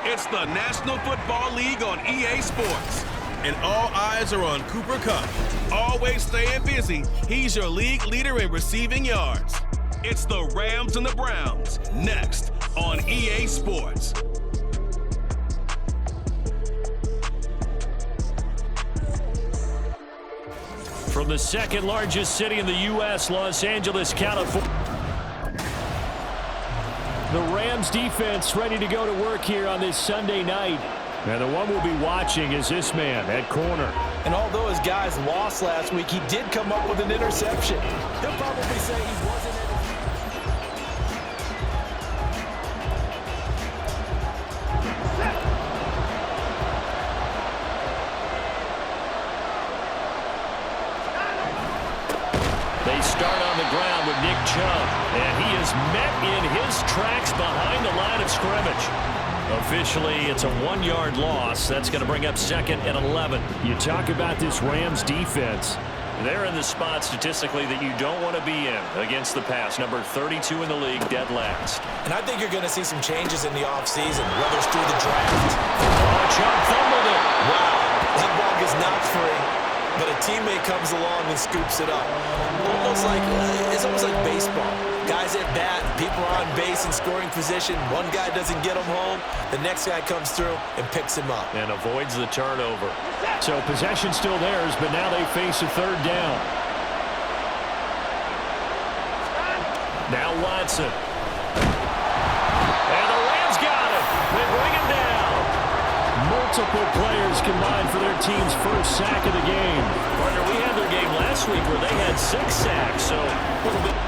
It's the National Football League on EA Sports. And all eyes are on Cooper Kupp. Always staying busy, he's your league leader in receiving yards. It's the Rams and the Browns, next on EA Sports. From the second largest city in the U.S., Los Angeles, California. The Rams defense ready to go to work here on this Sunday night. And the one we'll be watching is this man at corner. And although his guys lost last week, he did come up with an interception. He'll probably say he wasn't in it. They start on the ground with Nick Chubb, and he is met in his tracks behind the line of scrimmage. Officially, it's a 1-yard loss. That's going to bring up 2nd and 11. You talk about this Rams defense. They're in the spot statistically that you don't want to be in against the pass. Number 32 in the league, dead last. And I think you're going to see some changes in the offseason, whether it's through the draft. Oh, Chubb fumbled it. Wow, that ball gets knocked free, but a teammate comes along and scoops it up. It's almost like baseball. Guys at bat, people are on base in scoring position. One guy doesn't get him home. The next guy comes through and picks him up. And avoids the turnover. So possession still theirs, but now they face a 3rd down. Now Watson. And the Rams got it. They bring him down. Multiple players combined for their team's first sack of the game. Partner, we had their game last week where they had 6 sacks, so a little bit.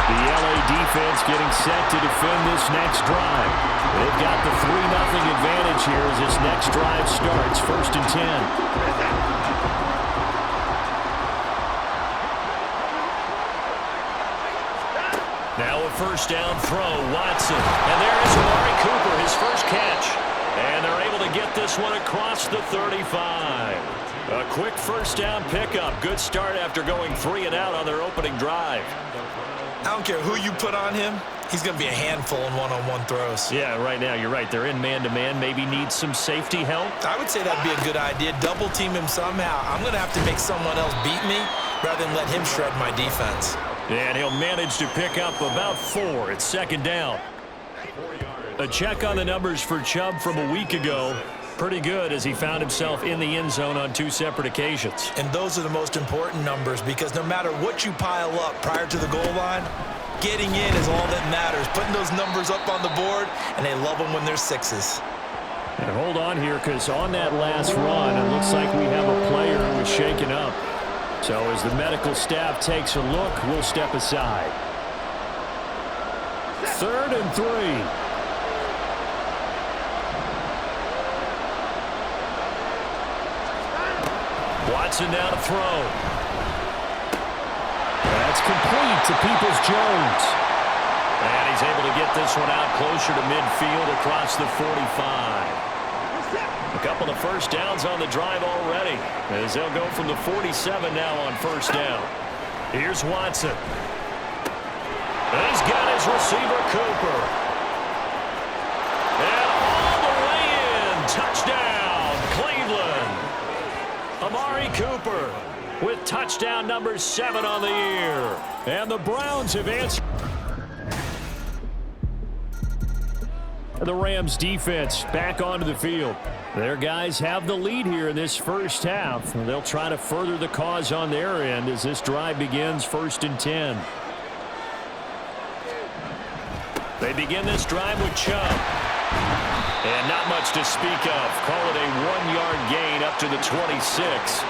The LA defense getting set to defend this next drive. They've got the 3-0 advantage here as this next drive starts. 1st and 10. Now a 1st down throw, Watson. And there is Amari Cooper, his first catch. And they're able to get this one across the 35. A quick 1st down pickup. Good start after going 3 and out on their opening drive. I don't care who you put on him. He's going to be a handful in one-on-one throws. Yeah, right now, you're right. They're in man-to-man. Maybe need some safety help. I would say that'd be a good idea. Double team him somehow. I'm going to have to make someone else beat me rather than let him shred my defense. And he'll manage to pick up about 4. It's 2nd down. A check on the numbers for Chubb from a week ago. Pretty good as he found himself in the end zone on 2 separate occasions. And those are the most important numbers because no matter what you pile up prior to the goal line, getting in is all that matters. Putting those numbers up on the board, and they love them when they're 6s. And hold on here because on that last run, it looks like we have a player who was shaken up. So as the medical staff takes a look, we'll step aside. 3rd and 3. Watson down to throw. That's complete to Peoples-Jones. And he's able to get this one out closer to midfield across the 45. A couple of 1st downs on the drive already as they'll go from the 47 now on 1st down. Here's Watson. He's got his receiver, Cooper. And all the way in. Touchdown, Cleveland. Amari Cooper with touchdown number 7 on the year. And the Browns have answered. The Rams defense back onto the field. Their guys have the lead here in this first half. They'll try to further the cause on their end as this drive begins 1st and 10. They begin this drive with Chubb. And not much to speak of. Call it a 1-yard gain up to the 26.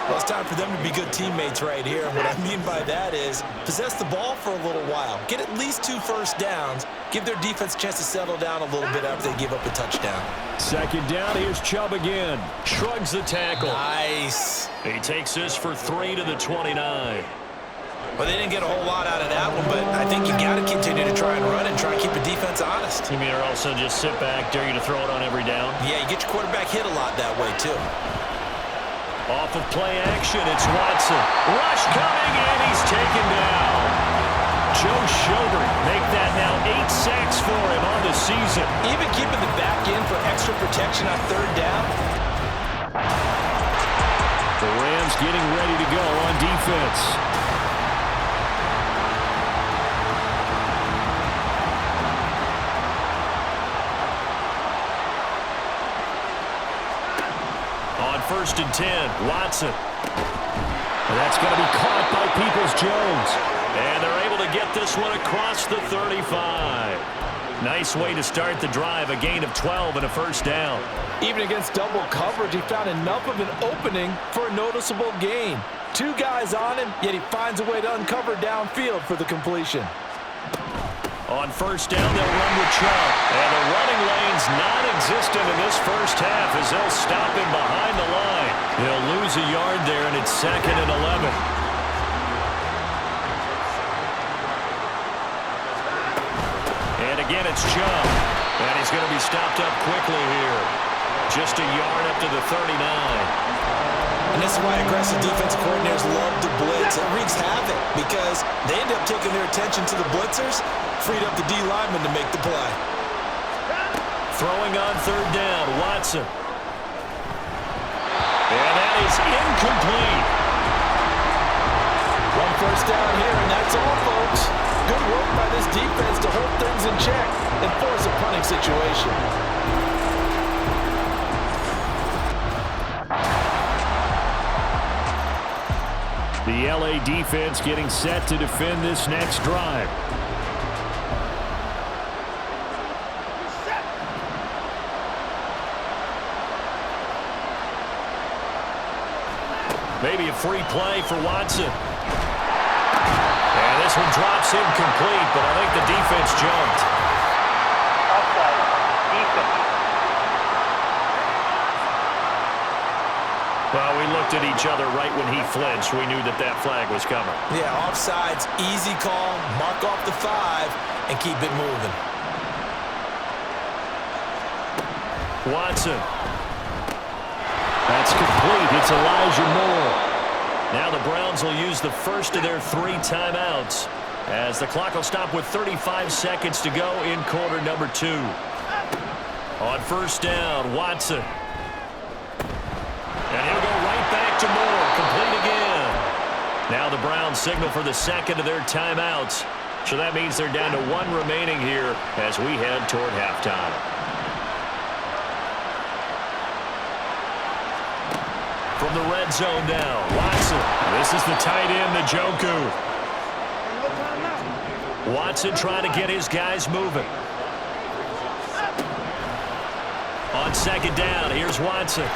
Well, it's time for them to be good teammates right here. And what I mean by that is possess the ball for a little while. Get at least 2 1st downs. Give their defense a chance to settle down a little bit after they give up a touchdown. 2nd down, here's Chubb again. Shrugs the tackle. Nice. He takes this for 3 to the 29. Well, they didn't get a whole lot out of that one, but I think you got to continue to try and run and try and keep the defense honest. You mean or also just sit back, dare you to throw it on every down? Yeah, you get your quarterback hit a lot that way, too. Off of play action, it's Watson. Rush coming, and he's taken down. Joe Schobert make that now 8 sacks season. Even keeping the back in for extra protection on third down. The Rams getting ready to go on defense. On 1st and 10, Watson. And that's going to be caught by Peoples-Jones. And they're able to get this one across the 35. Nice way to start the drive, a gain of 12 and a first down. Even against double coverage, he found enough of an opening for a noticeable gain. 2 guys on him, yet he finds a way to uncover downfield for the completion. On 1st down, they'll run with Chubb. And the running lane's non-existent in this first half as they'll stop him behind the line. He'll lose a yard there, and it's 2nd and 11. And again, it's Chubb. And he's going to be stopped up quickly here. Just a yard up to the 39. And this is why aggressive defensive coordinators love to blitz. It wreaks havoc because they end up taking their attention to the blitzers, freed up the D lineman to make the play. Throwing on 3rd down, Watson. And that is incomplete. 1 first down here, and that's all, folks. Good work by this defense to hold things in check and force a punting situation. The LA defense getting set to defend this next drive. Maybe a free play for Watson. And this one drops incomplete, but I think the defense jumped. Offside. Defense. Well, we looked at each other right when he flinched. We knew that that flag was coming. Yeah, offsides, easy call, mark off the 5, and keep it moving. Watson. That's complete. It's Elijah Moore. Now the Browns will use the first of their 3 timeouts as the clock will stop with 35 seconds to go in quarter number 2. On 1st down, Watson. And he'll go right back to Moore. Complete again. Now the Browns signal for the 2nd of their timeouts. So that means they're down to 1 remaining here as we head toward halftime. From the red zone now, Watson. This is the tight end, Njoku. Watson trying to get his guys moving. On 2nd down, here's Watson.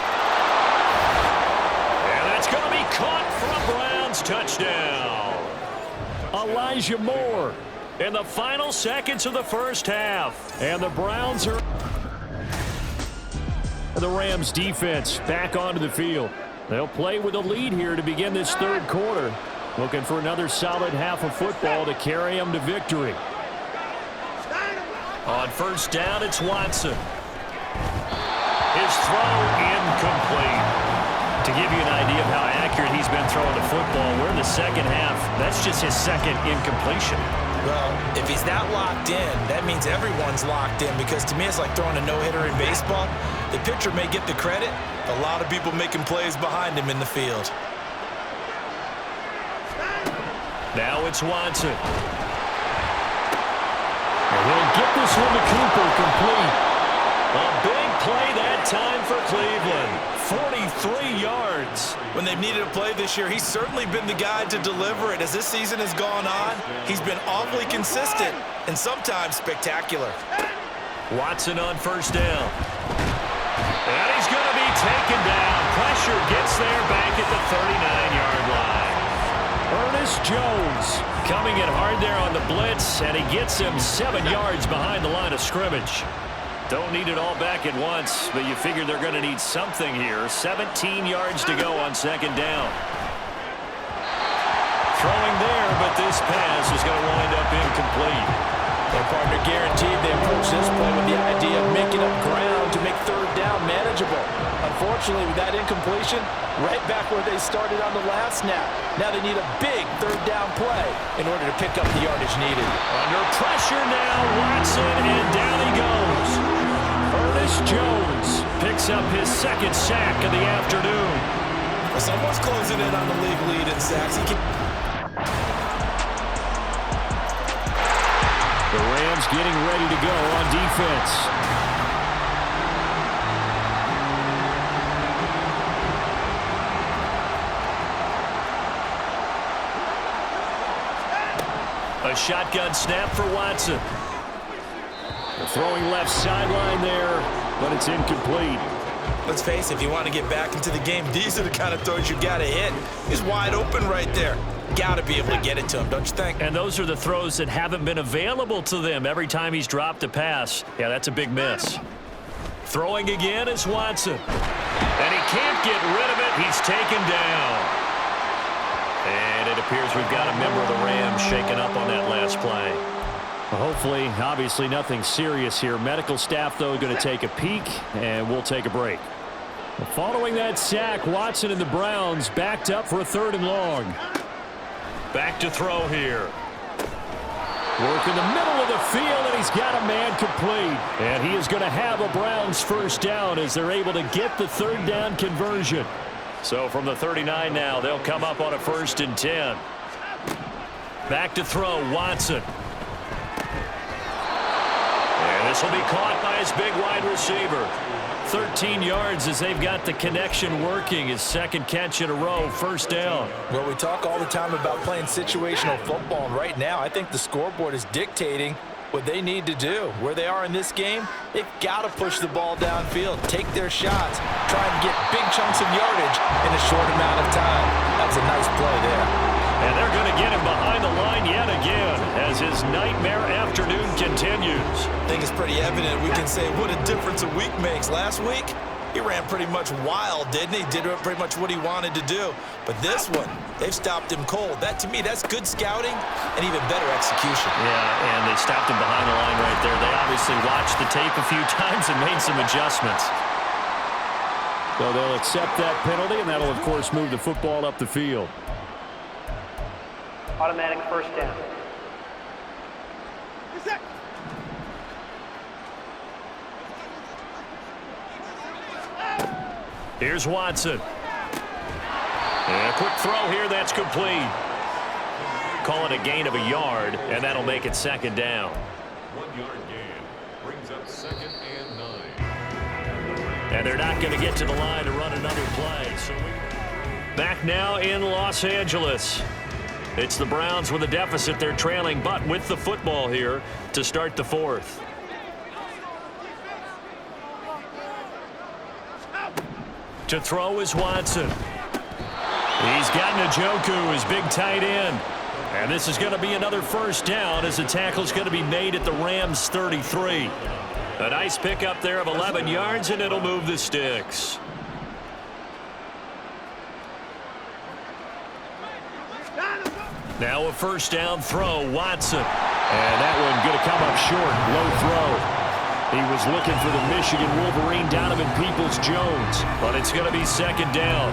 Going to be caught for a Browns touchdown. Elijah Moore. In the final seconds of the first half. And the Browns are... The Rams defense back onto the field. They'll play with a lead here to begin this 3rd quarter. Looking for another solid half of football to carry them to victory. On 1st down, it's Watson. His throw incomplete. To give you an idea of how accurate he's been throwing the football, we're in the 2nd half. That's just his 2nd incompletion. Well, if he's not locked in, that means everyone's locked in because to me it's like throwing a no-hitter in baseball. The pitcher may get the credit. A lot of people making plays behind him in the field. Now it's Watson. And he'll get this one to Cooper complete. A big play that time for Cleveland. 43 yards. When they've needed a play this year, he's certainly been the guy to deliver it. As this season has gone on, he's been awfully consistent and sometimes spectacular. Watson on 1st down. And he's going to be taken down. Pressure gets there back at the 39-yard line. Ernest Jones coming in hard there on the blitz, and he gets him 7 yards behind the line of scrimmage. Don't need it all back at once, but you figure they're going to need something here. 17 yards to go on 2nd down. Throwing there, but this pass is going to wind up incomplete. Their partner guaranteed they approach this play with the idea of making up ground to make 3rd down manageable. Unfortunately, with that incompletion, right back where they started on the last snap. Now they need a big 3rd down play in order to pick up the yardage needed. Under pressure now, Watson, and down he goes. Chris Jones picks up his second sack of the afternoon. Someone's closing in on the league lead in sacks. The Rams getting ready to go on defense. A shotgun snap for Watson. Throwing left sideline there, but it's incomplete. Let's face it, if you want to get back into the game, these are the kind of throws you got to hit. He's wide open right there. Got to be able to get it to him, don't you think? And those are the throws that haven't been available to them every time he's dropped a pass. Yeah, that's a big miss. Throwing again is Watson. And he can't get rid of it. He's taken down. And it appears we've got a member of the Rams shaken up on that last play. Hopefully, obviously nothing serious here. Medical staff, though, going to take a peek, and we'll take a break. Following that sack, Watson and the Browns backed up for a 3rd and long. Back to throw here. Work in the middle of the field, and he's got a man complete. And he is going to have a Browns first down as they're able to get the 3rd down conversion. So from the 39 now, they'll come up on a 1st and 10. Back to throw, Watson. And this will be caught by his big wide receiver. 13 yards as they've got the connection working. His second catch in a row, 1st down. Well, we talk all the time about playing situational football, and right now I think the scoreboard is dictating what they need to do. Where they are in this game, they've got to push the ball downfield, take their shots, try and get big chunks of yardage in a short amount of time. That's a nice play there. And they're going to get him behind the line yet again as his nightmare afternoon continues. I think it's pretty evident we can say what a difference a week makes. Last week, he ran pretty much wild, didn't he? Did pretty much what he wanted to do. But this one, they've stopped him cold. That, to me, that's good scouting and even better execution. Yeah, and they stopped him behind the line right there. They obviously watched the tape a few times and made some adjustments. So they'll accept that penalty, and that'll, of course, move the football up the field. Automatic 1st down. Here's Watson. And a quick throw here, that's complete. Call it a gain of a yard, and that'll make it 2nd down. 1-yard gain brings up 2nd and 9. And they're not going to get to the line to run another play. So back now in Los Angeles. It's the Browns with a deficit. They're trailing, but with the football here to start the 4th. To throw is Watson. He's got Njoku, his big tight end. And this is going to be another 1st down as the tackle's going to be made at the Rams' 33. A nice pickup there of 11 yards, and it'll move the sticks. Now a 1st down throw, Watson. And that one going to come up short, low throw. He was looking for the Michigan Wolverine, Donovan Peoples-Jones, but it's going to be 2nd down.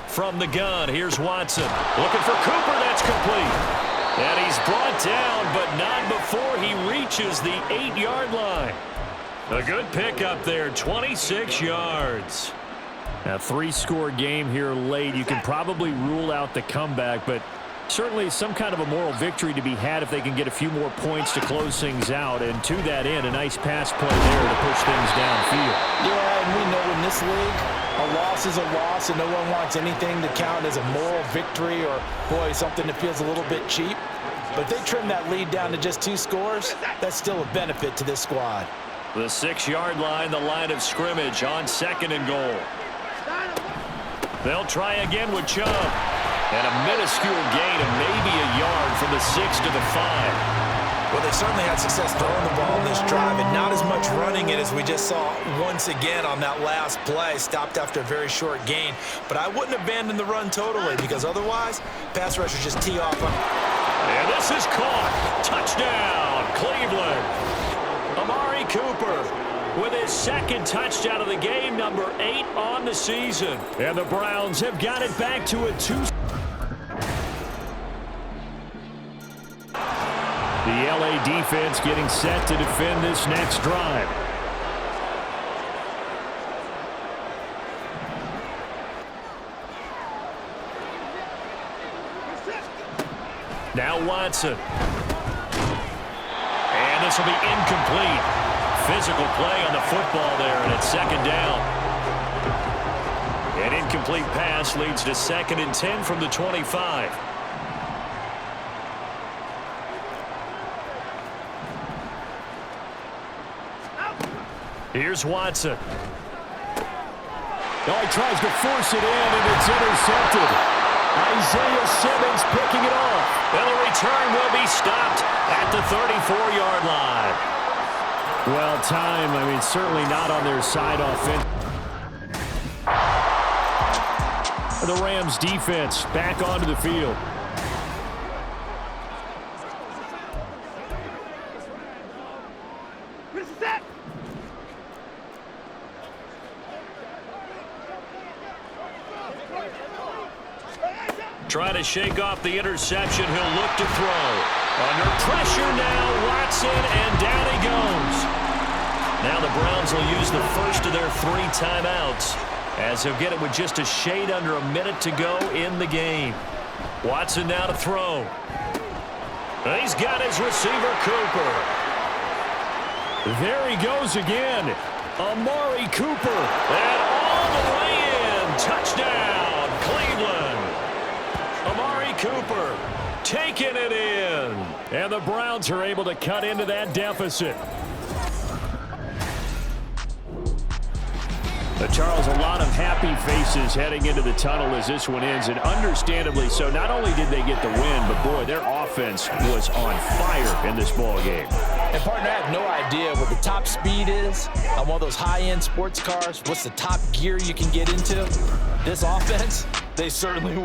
From the gun, here's Watson. Looking for Cooper, that's complete. And he's brought down, but not before he reaches the 8-yard line. A good pickup there, 26 yards. A 3-score game here late. You can probably rule out the comeback, but certainly some kind of a moral victory to be had if they can get a few more points to close things out. And to that end, a nice pass play there to push things downfield. Yeah, and we know in this league, a loss is a loss, and no one wants anything to count as a moral victory or, boy, something that feels a little bit cheap. But if they trim that lead down to just 2 scores, that's still a benefit to this squad. The 6-yard line, the line of scrimmage on 2nd and goal. They'll try again with Chubb. And a minuscule gain of maybe a yard from the 6 to the 5. Well, they certainly had success throwing the ball in this drive and not as much running it as we just saw once again on that last play. Stopped after a very short gain. But I wouldn't abandon the run totally because otherwise, pass rushers just tee off on. And this is caught. Touchdown, Cleveland. Amari Cooper with his second touchdown of the game, number 8 on the season. And the Browns have got it back to a 2. The LA defense getting set to defend this next drive. Now Watson. And this will be incomplete. Physical play on the football there, and it's second down. An incomplete pass leads to 2nd and 10 from the 25. Here's Watson. Oh, he tries to force it in, and it's intercepted. Isaiah Simmons picking it off. And the return will be stopped at the 34-yard line. Well, time, certainly not on their side offense. The Rams defense back onto the field. Trying to shake off the interception. He'll look to throw. Under pressure now, Watson, and down he goes. Now the Browns will use the first of their 3 timeouts, as he'll get it with just a shade under a minute to go in the game. Watson now to throw. He's got his receiver, Cooper. There he goes again. Amari Cooper. And all the way in. Touchdown, Cleveland. Amari Cooper taking it in. And the Browns are able to cut into that deficit. Charles, a lot of happy faces heading into the tunnel as this one ends, and understandably so. Not only did they get the win, but boy, their offense was on fire in this ball game. And partner, I have no idea what the top speed is on one of those high-end sports cars. What's the top gear you can get into? This offense, they certainly